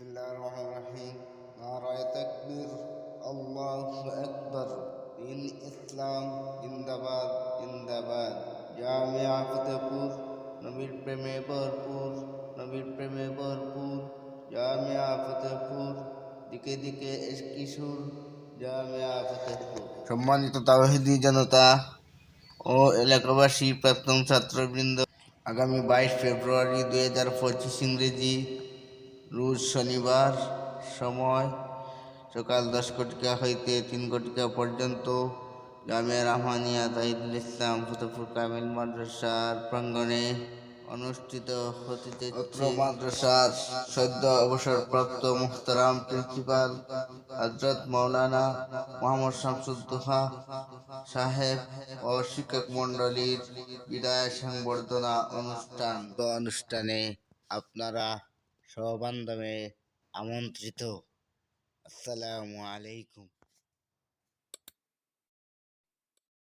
বিসমিল্লাহির রহমানির রহিম। নারায়ে তাকবীর, আল্লাহু আকবার। দিন ইসলাম জিন্দাবাদ জিন্দাবাদ। জামিয়া ফতেহপুর নবীর প্রেমে ভরপুর, নবীর প্রেমে ভরপুর। জামিয়া ফতেহপুর দিকে দিকে এশকি সুর। জামিয়া ফতেহপুর। সম্মানিত তাওহীদি জনতা ও এলাকাবাসী, প্রাক্তন ছাত্রবৃন্দ, আগামী 22 ফেব্রুয়ারি 2025 ইংরেজি রোজ শনিবার, সময় সকাল 10 ঘটিকা হইতে 3 ঘটিকা পর্যন্ত জামিয়া রহমানিয়া তাহিদুল ইসলাম ফতেহপুর কামিল মাদ্রাসার প্রাঙ্গণে অনুষ্ঠিত হতে যাচ্ছে। মাদ্রাসার সদ্য অবসরপ্রাপ্ত মুহতারাম প্রিন্সিপাল হযরত মাওলানা মোহাম্মদ শামসুদ্দোহা সাহেব ও শিক্ষক মণ্ডলীর বিদায় সংবর্ধনা অনুষ্ঠানে আপনারা সবান্ধবে আমন্ত্রিত। আসসালামু আলাইকুম।